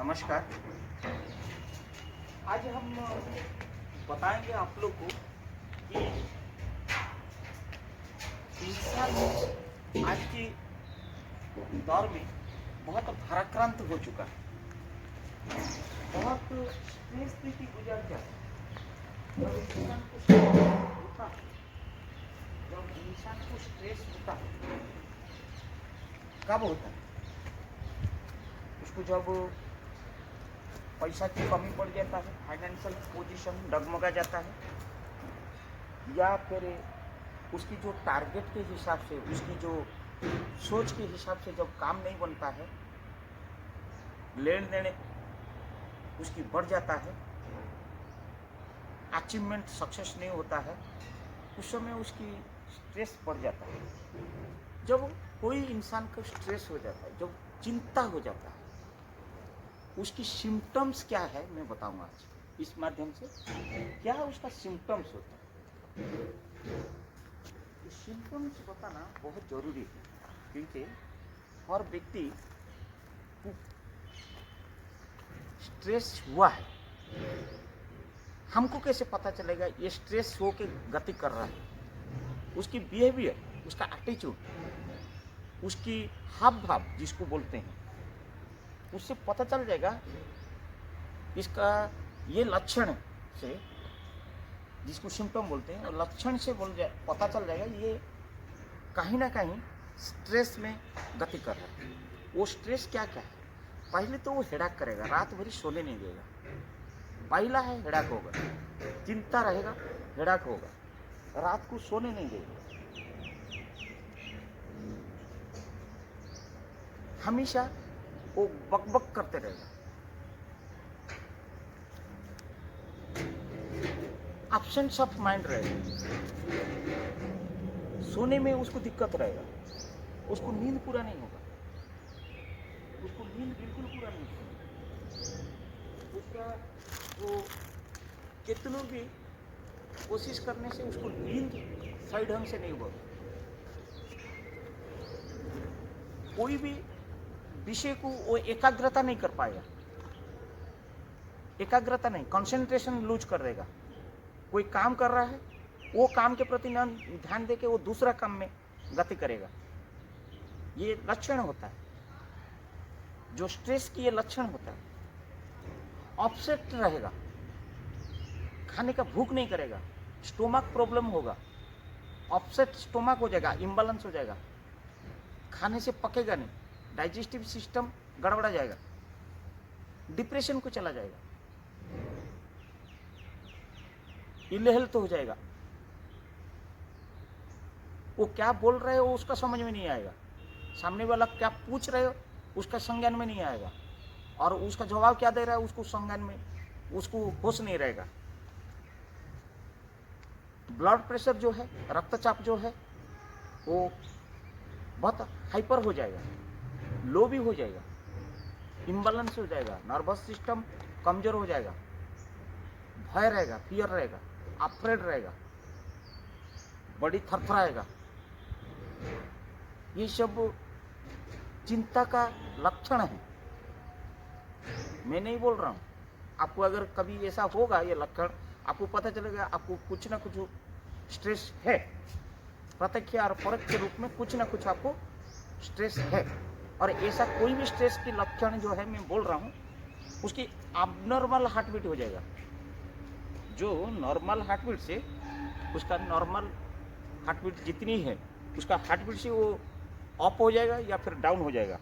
नमस्कार। आज हम बताएंगे आप लोग को कि इंसान आज के दौर में बहुत भाराक्रांत हो चुका है, बहुत स्ट्रेस की गुजर जाता है। जब इंसान को स्ट्रेस होता है कब होता है? उसको जब पैसा की कमी पड़ जाता है, फाइनेंशियल पोजीशन डगमगा जाता है, या फिर उसकी जो टारगेट के हिसाब से, उसकी जो सोच के हिसाब से जब काम नहीं बनता है, लेन देन उसकी बढ़ जाता है, अचीवमेंट सक्सेस नहीं होता है, उस समय उसकी स्ट्रेस बढ़ जाता है। जब कोई इंसान को स्ट्रेस हो जाता है, जब चिंता हो जाता है, उसकी सिम्टम्स क्या है मैं बताऊंगा आज इस माध्यम से। क्या उसका सिम्टम्स होता है, सिम्टम्स बताना बहुत जरूरी है, क्योंकि हर व्यक्ति को स्ट्रेस हुआ है। हमको कैसे पता चलेगा ये स्ट्रेस हो के गति कर रहा है? उसकी बिहेवियर, उसका एटीट्यूड, उसकी हाव भाव जिसको बोलते हैं, उससे पता चल जाएगा। इसका ये लक्षण से, जिसको सिम्टम बोलते हैं, और लक्षण से पता चल जाएगा ये कहीं ना कहीं स्ट्रेस में गति कर रहा है। वो स्ट्रेस क्या क्या है? पहले तो वो हेडाक करेगा, रात भर सोने नहीं देगा। पहला है हेडाक होगा, चिंता रहेगा, हेडाक होगा, रात को सोने नहीं देगा, हमेशा वो बकबक करते रहेगा, एब्सेंस ऑफ माइंड रहेगा, सोने में उसको दिक्कत रहेगा, उसको नींद पूरा नहीं होगा, उसको नींद बिल्कुल पूरा नहीं होगा, उसका वो कितनों भी कोशिश करने से उसको नींद सही ढंग से नहीं होगा। कोई भी विषय को वो एकाग्रता नहीं कर पाएगा, एकाग्रता नहीं, कंसंट्रेशन लूज कर देगा। कोई काम कर रहा है, वो काम के प्रति न ध्यान देके वो दूसरा काम में गति करेगा। ये लक्षण होता है, जो स्ट्रेस की ये लक्षण होता है। अपसेट रहेगा, खाने का भूख नहीं करेगा, स्टोमक प्रॉब्लम होगा, अपसेट स्टोमक हो जाएगा, इम्बैलेंस हो जाएगा, खाने से पकेगा नहीं, डाइजेस्टिव सिस्टम गड़बड़ा जाएगा, डिप्रेशन को चला जाएगा, इल हेल्थ हो जाएगा। वो क्या बोल रहे हो उसका समझ में नहीं आएगा, सामने वाला क्या पूछ रहे हो उसका संज्ञान में नहीं आएगा, और उसका जवाब क्या दे रहा है उसको संज्ञान में, उसको होश नहीं रहेगा। ब्लड प्रेशर जो है, रक्तचाप जो है, वो बहुत हाइपर हो जाएगा, लो भी हो जाएगा, इम्बैलेंस हो जाएगा, नर्वस सिस्टम कमजोर हो जाएगा, भय रहेगा, फियर रहेगा, अफ्रेड रहेगा, बॉडी थरथराएगा। ये सब चिंता का लक्षण है। मैं नहीं बोल रहा हूँ, आपको अगर कभी ऐसा होगा ये लक्षण, आपको पता चलेगा आपको कुछ ना कुछ स्ट्रेस है, प्रत्यक्ष और परोक्ष रूप में कुछ ना कुछ आपको स्ट्रेस है। और ऐसा कोई भी स्ट्रेस की लक्षण जो है मैं बोल रहा हूँ, उसकी अबनॉर्मल हार्टबीट हो जाएगा। जो नॉर्मल हार्टबीट से, उसका नॉर्मल हार्टबीट जितनी है, उसका हार्टबीट से वो अप हो जाएगा या फिर डाउन हो जाएगा।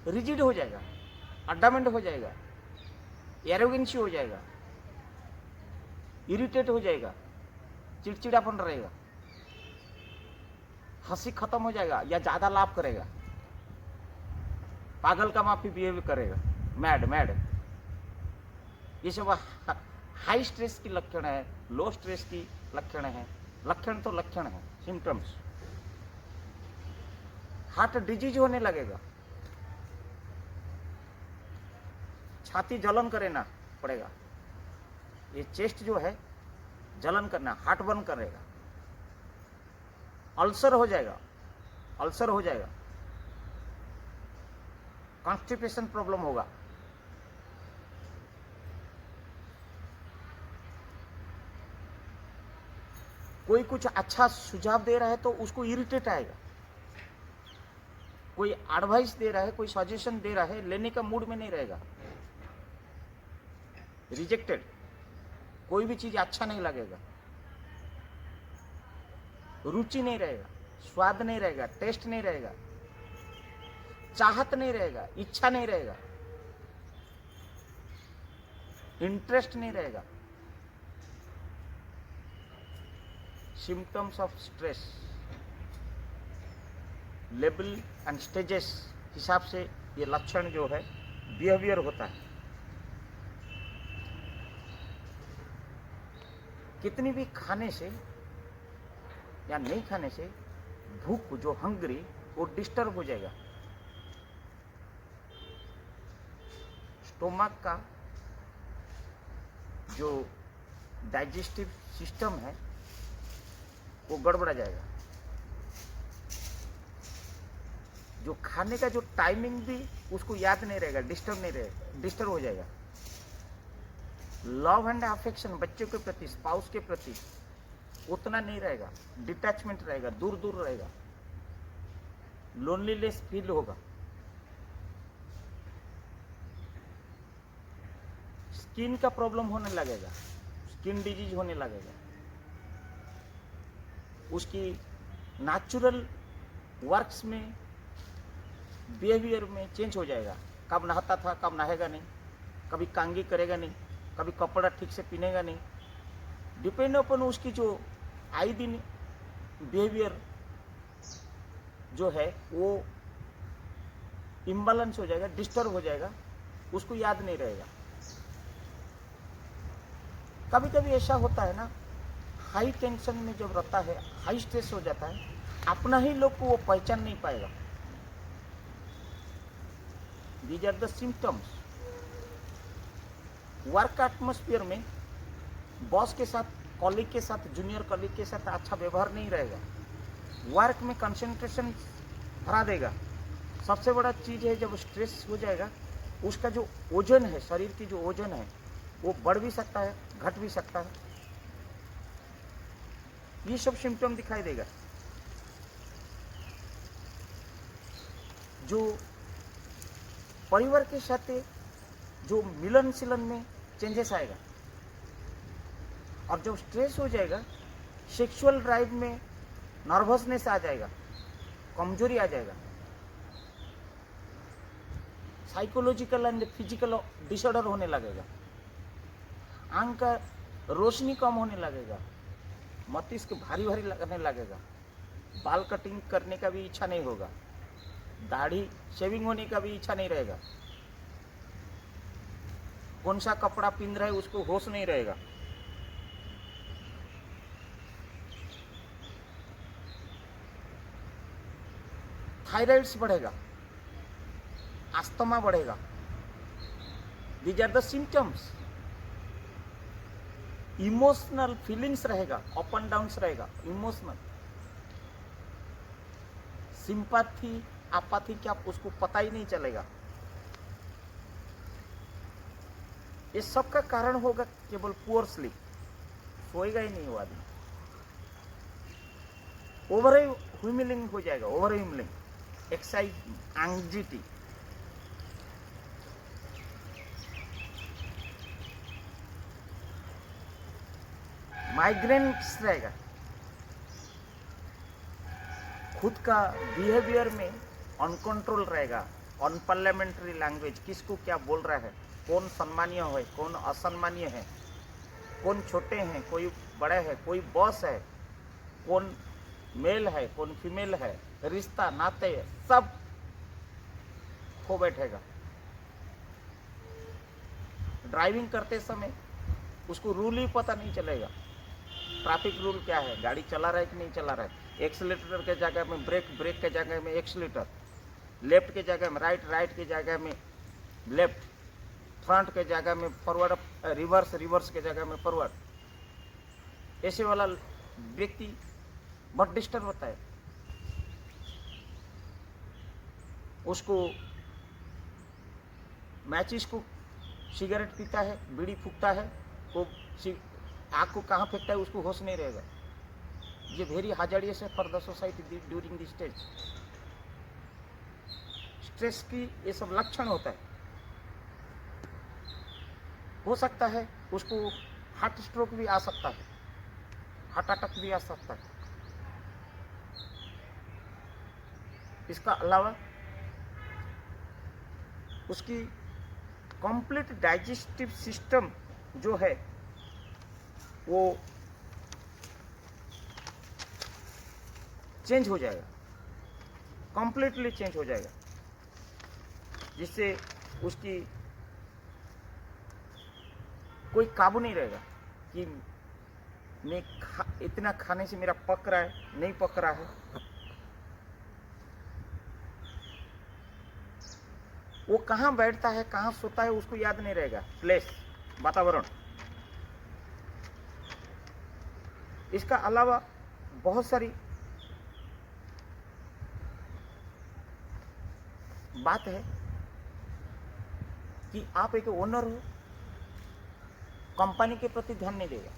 रिजिड हो जाएगा, अडामेंट हो जाएगा, एरोगेंसी हो जाएगा, इरिटेट हो जाएगा, चिड़चिड़ापन रहेगा, हंसी खत्म हो जाएगा या ज्यादा लाभ करेगा, पागल का माफी बिहेव करेगा, मैड। ये सब हाई स्ट्रेस की लक्षण है, लो स्ट्रेस की लक्षण है। लक्षण तो लक्षण है, सिम्टम्स। हार्ट डिजीज होने लगेगा, छाती जलन करना पड़ेगा, ये चेस्ट जो है जलन करना, हार्ट बर्न करेगा, अल्सर हो जाएगा, कॉन्स्टिपेशन प्रॉब्लम होगा। कोई कुछ अच्छा सुझाव दे रहा है तो उसको इरिटेट आएगा, कोई एडवाइस दे रहा है, कोई सजेशन दे रहा है, लेने का मूड में नहीं रहेगा, रिजेक्टेड। कोई भी चीज अच्छा नहीं लगेगा, रुचि नहीं रहेगा, स्वाद नहीं रहेगा, टेस्ट नहीं रहेगा, चाहत नहीं रहेगा, इच्छा नहीं रहेगा, इंटरेस्ट नहीं रहेगा। Symptoms of stress, level and stages हिसाब से ये लक्षण जो है बिहेवियर होता है। कितनी भी खाने से या नहीं खाने से भूख, जो हंग्री, वो डिस्टर्ब हो जाएगा। स्टोमक का जो डाइजेस्टिव सिस्टम है वो गड़बड़ा जाएगा। जो खाने का जो टाइमिंग भी उसको याद नहीं रहेगा, डिस्टर्ब नहीं रहेगा, डिस्टर्ब हो जाएगा। लव एंड अफेक्शन बच्चों के प्रति, स्पाउस के प्रति उतना नहीं रहेगा, डिटैचमेंट रहेगा, दूर दूर रहेगा, लोनलीनेस फील होगा। स्किन का प्रॉब्लम होने लगेगा, स्किन डिजीज होने लगेगा, उसकी नेचुरल वर्क्स में, बिहेवियर में चेंज हो जाएगा। कब नहाता था कब नहाएगा नहीं, कभी कांगी करेगा नहीं, कभी कपड़ा ठीक से पहनेगा नहीं। डिपेंड अपन उसकी जो आए दिन बिहेवियर जो है वो इम्बैलेंस हो जाएगा, डिस्टर्ब हो जाएगा, उसको याद नहीं रहेगा। कभी कभी ऐसा होता है ना, हाई टेंशन में जब रहता है, हाई स्ट्रेस हो जाता है, अपना ही लोग को वो पहचान नहीं पाएगा। These are the symptoms. Work atmosphere में बॉस के साथ, कॉलीग के साथ, जूनियर कॉलीग के साथ अच्छा व्यवहार नहीं रहेगा, वर्क में कंसंट्रेशन हरा देगा। सबसे बड़ा चीज है, जब स्ट्रेस हो जाएगा उसका जो ओजन है, शरीर की जो ओजन है वो बढ़ भी सकता है, घट भी सकता है। ये सब सिम्टम दिखाई देगा। जो परिवार के साथ जो मिलन सिलन में चेंजेस आएगा, और जब स्ट्रेस हो जाएगा सेक्सुअल ड्राइव में नर्वसनेस आ जाएगा, कमजोरी आ जाएगा, साइकोलॉजिकल एंड फिजिकल डिसऑर्डर होने लगेगा, आंख का रोशनी कम होने लगेगा, मस्तिष्क भारी भारी लगने लगेगा, बाल कटिंग करने का भी इच्छा नहीं होगा, दाढ़ी शेविंग होने का भी इच्छा नहीं रहेगा, कौन सा कपड़ा पहन रहा है उसको होश नहीं रहेगा। थायराइड्स बढ़ेगा, अस्थमा बढ़ेगा। These are the symptoms. Emotional feelings रहेगा, अप एंड डाउन्स रहेगा, इमोशनल सिंपैथी, एपैथी क्या उसको पता ही नहीं चलेगा। ये सब का कारण होगा केवल पुअर स्लीप, सोएगा ही नहीं वो आदमी, ओवर ह्यूमिलिंग हो जाएगा, ओवर ह्यूमिलिंग, एक्साइट, एंग्जाइटी। माइग्रेन्स रहेगा, खुद का बिहेवियर में अनकंट्रोल रहेगा, अनपार्लियामेंट्री लैंग्वेज, किसको क्या बोल रहा है, कौन सम्मानीय है, कौन असम्मानीय है, कौन छोटे हैं, कोई बड़े हैं, कोई बॉस है, कौन मेल है, कौन फीमेल है, रिश्ता नाते सब खो बैठेगा। ड्राइविंग करते समय उसको रूल ही पता नहीं चलेगा, ट्रैफिक रूल क्या है, गाड़ी चला रहा है कि नहीं चला रहा है, एक्सीलेटर के जगह में ब्रेक, ब्रेक के जगह में एक्सीलेटर, लेफ्ट के जगह में राइट, राइट के जगह में लेफ्ट, फ्रंट के जगह में फॉरवर्ड, रिवर्स, रिवर्स के जगह में फॉरवर्ड। ऐसे वाला व्यक्ति बहुत डिस्टर्ब होता है, उसको मैचिस को सिगरेट पीता है, बीड़ी फूकता है, वो आग को कहाँ फेंकता है उसको होश नहीं रहेगा। ये वेरी हाजरियस है for the society during this stage. Stress की ये सब लक्षण होता है। हो सकता है उसको हार्ट स्ट्रोक भी आ सकता है, हार्ट अटैक भी आ सकता है। इसका अलावा उसकी कंप्लीट डाइजेस्टिव सिस्टम जो है वो चेंज हो जाएगा, कंप्लीटली चेंज हो जाएगा, जिससे उसकी कोई काबू नहीं रहेगा कि मैं इतना खाने से मेरा पक रहा है, नहीं पक रहा है। वो कहाँ बैठता है, कहाँ सोता है, उसको याद नहीं रहेगा, प्लेस, वातावरण। इसका अलावा बहुत सारी बात है कि आप एक ओनर हो, कंपनी के प्रति ध्यान नहीं देगा,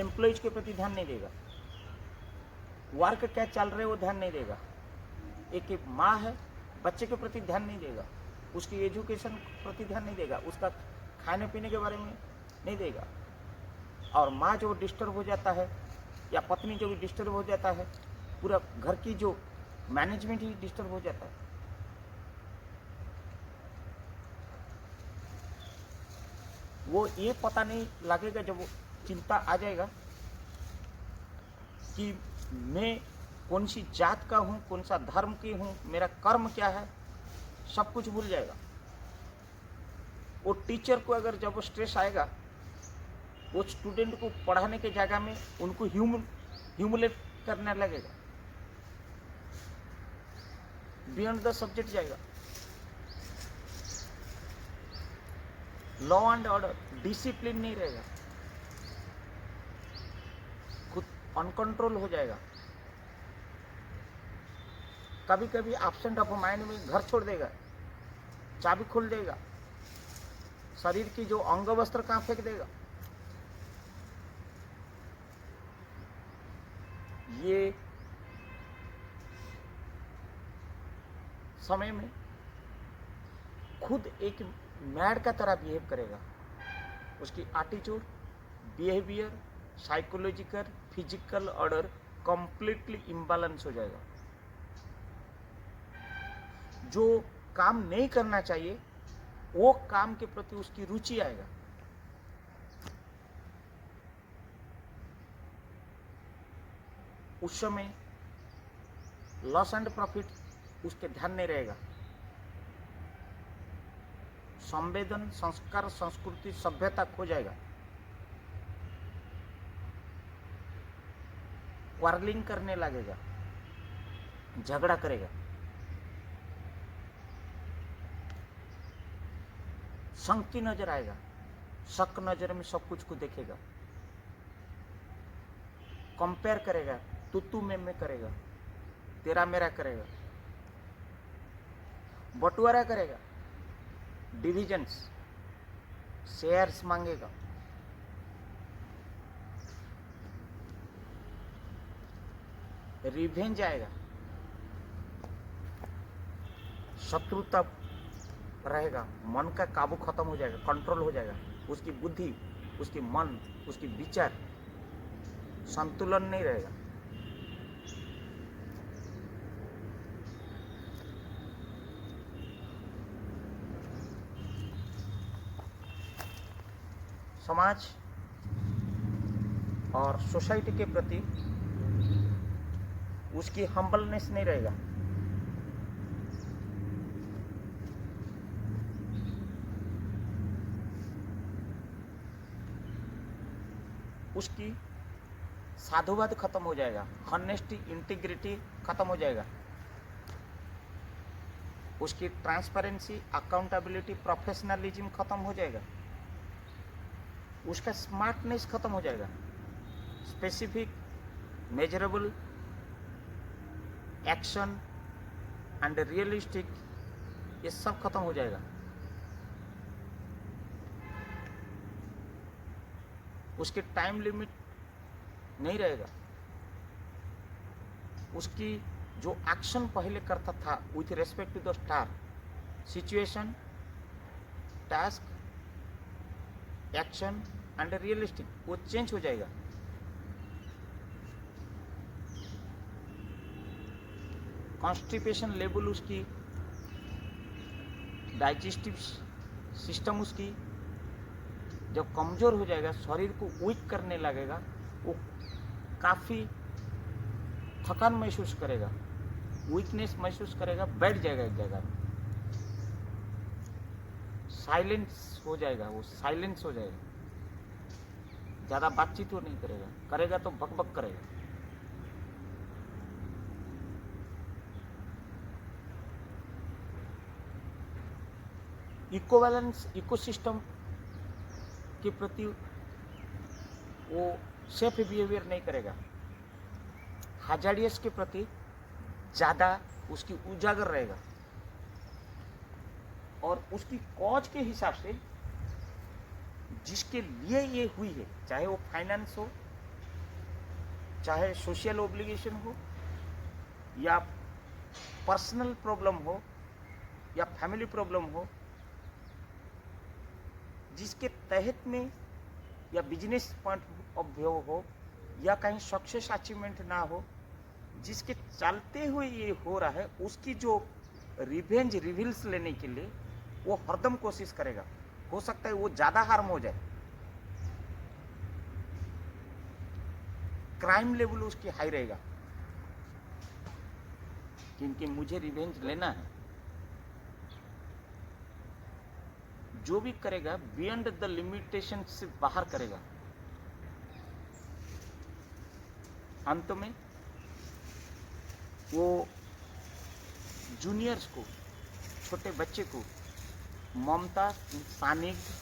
एम्प्लॉइज के प्रति ध्यान नहीं देगा, वर्क क्या चल रहे वो ध्यान नहीं देगा। एक माँ है, बच्चे के प्रति ध्यान नहीं देगा, उसकी एजुकेशन प्रति ध्यान नहीं देगा, उसका खाने पीने के बारे में नहीं देगा। और माँ जो डिस्टर्ब हो जाता है या पत्नी जो भी डिस्टर्ब हो जाता है, पूरा घर की जो मैनेजमेंट ही डिस्टर्ब हो जाता है। वो ये पता नहीं लगेगा जब वो चिंता आ जाएगा कि मैं कौन सी जात का हूँ, कौन सा धर्म की हूँ, मेरा कर्म क्या है, सब कुछ भूल जाएगा। वो टीचर को अगर जब वो स्ट्रेस आएगा, वो स्टूडेंट को पढ़ाने के जगह में उनको ह्यूमिलेट करने लगेगा, बियॉन्ड द सब्जेक्ट जाएगा। लॉ एंड ऑर्डर, डिसिप्लिन नहीं रहेगा, खुद अनकंट्रोल हो जाएगा। कभी कभी एब्सेंट ऑफ माइंड में घर छोड़ देगा, चाबी खोल देगा, शरीर की जो अंग वस्त्र कहाँ फेंक देगा। ये समय में खुद एक मैड का तरह बिहेव करेगा। उसकी attitude, behaviour, psychological, physical order completely imbalance हो जाएगा। जो काम नहीं करना चाहिए वो काम के प्रति उसकी रुचि आएगा। उस समय लॉस एंड प्रॉफिट उसके ध्यान नहीं रहेगा। संवेदन, संस्कार, संस्कृति, सभ्यता खो जाएगा। क्वारलिंग करने लगेगा, झगड़ा करेगा, शक की नजर आएगा, शक नजर में सब कुछ को देखेगा, कंपेयर करेगा, तू मैं करेगा, तेरा मेरा करेगा, बंटवारा करेगा, डिविजन्स, शेयर्स मांगेगा, रिवेंज आएगा, शत्रुता रहेगा, मन का काबू खत्म हो जाएगा, कंट्रोल हो जाएगा। उसकी बुद्धि, उसकी मन, उसकी विचार संतुलन नहीं रहेगा। समाज और सोसाइटी के प्रति उसकी हम्बलनेस नहीं रहेगा। उसकी साधुवाद खत्म हो जाएगा, ऑनेस्टी, इंटीग्रिटी खत्म हो जाएगा। उसकी ट्रांसपेरेंसी, अकाउंटेबिलिटी, प्रोफेशनलिज्म खत्म हो जाएगा। उसका स्मार्टनेस खत्म हो जाएगा। Specific, measurable action and realistic ये सब खत्म हो जाएगा। उसके टाइम लिमिट नहीं रहेगा। उसकी जो एक्शन पहले करता था with respect to the star, situation, task, action and realistic, वो चेंज हो जाएगा। कॉन्स्टिपेशन लेवल उसकी, डाइजेस्टिव सिस्टम उसकी जब कमज़ोर हो जाएगा, शरीर को वीक करने लगेगा, वो काफ़ी थकान महसूस करेगा, वीकनेस महसूस करेगा, बैठ जाएगा एक जगह में, साइलेंस हो जाएगा, वो साइलेंस हो जाएगा, ज़्यादा बातचीत वो नहीं करेगा, करेगा तो बक बक करेगा। इक्विवेलेंस इकोसिस्टम के प्रति वो सेफ बिहेवियर नहीं करेगा। हैजार्डियस के प्रति ज़्यादा उसकी उजागर रहेगा और उसकी कॉज के हिसाब से जिसके लिए ये हुई है, चाहे वो फाइनेंस हो, चाहे सोशल ओब्लिगेशन हो, या पर्सनल प्रॉब्लम हो, या फैमिली प्रॉब्लम हो, जिसके तहत में या बिजनेस पॉइंट ऑफ व्यू हो, या कहीं सक्सेस अचीवमेंट ना हो, जिसके चलते हुए ये हो रहा है, उसकी जो रिवेंज रिविल्स लेने के लिए वो हरदम कोशिश करेगा। हो सकता है वो ज़्यादा हार्म हो जाए, क्राइम लेवल उसकी हाई रहेगा, क्योंकि मुझे रिवेंज लेना है। जो भी करेगा बियॉन्ड द लिमिटेशन से बाहर करेगा। अंत में वो जूनियर्स को, छोटे बच्चे को ममता, सानिध्य,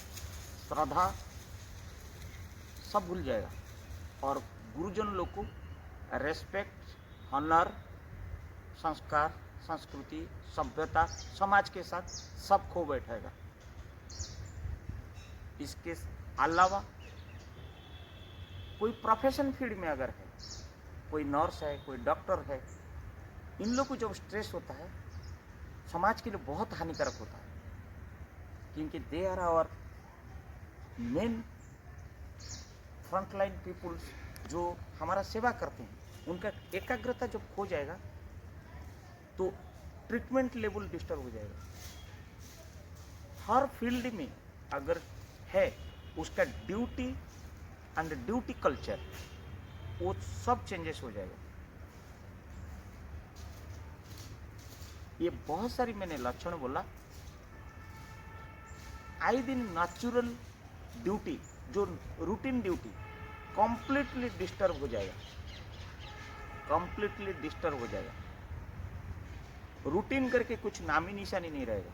श्रद्धा सब भूल जाएगा और गुरुजन लोग को रेस्पेक्ट, ऑनर, संस्कार, संस्कृति, सभ्यता, समाज के साथ सब खो बैठेगा। इसके अलावा कोई प्रोफेशन फील्ड में अगर है, कोई नर्स है, कोई डॉक्टर है, इन लोग को जब स्ट्रेस होता है समाज के लिए बहुत हानिकारक होता है, क्योंकि they are our main frontline peoples जो हमारा सेवा करते हैं। उनका एकाग्रता जब खो जाएगा तो ट्रीटमेंट लेवल डिस्टर्ब हो जाएगा। हर फील्ड में अगर है उसका ड्यूटी एंड ड्यूटी कल्चर, वो सब चेंजेस हो जाएगा। ये बहुत सारी मैंने लक्षण बोला। आई दिन नेचुरल ड्यूटी, जो रूटीन ड्यूटी कंप्लीटली डिस्टर्ब हो जाएगा, कंप्लीटली डिस्टर्ब हो जाएगा। रूटीन करके कुछ नामी निशानी नहीं रहेगा।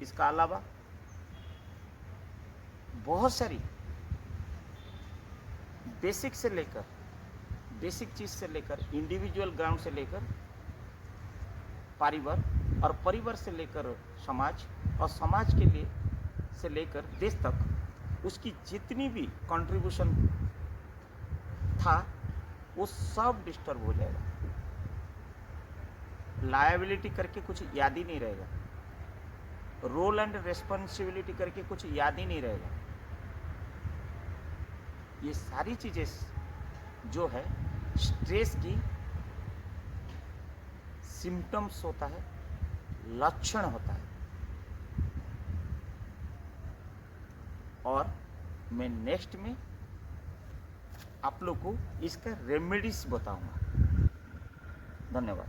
इसका अलावा बहुत सारी बेसिक से लेकर, बेसिक चीज से लेकर, इंडिविजुअल ग्राउंड से लेकर परिवार, और परिवार से लेकर समाज, और समाज के लिए से लेकर देश तक, उसकी जितनी भी कंट्रीब्यूशन था वो सब डिस्टर्ब हो जाएगा। लायबिलिटी करके कुछ याद ही नहीं रहेगा, रोल एंड रेस्पॉन्सिबिलिटी करके कुछ याद ही नहीं रहेगा। ये सारी चीजें जो है स्ट्रेस की सिम्टम्स होता है, लक्षण होता है। और मैं नेक्स्ट में आप लोग को इसका रेमेडीज बताऊंगा। धन्यवाद।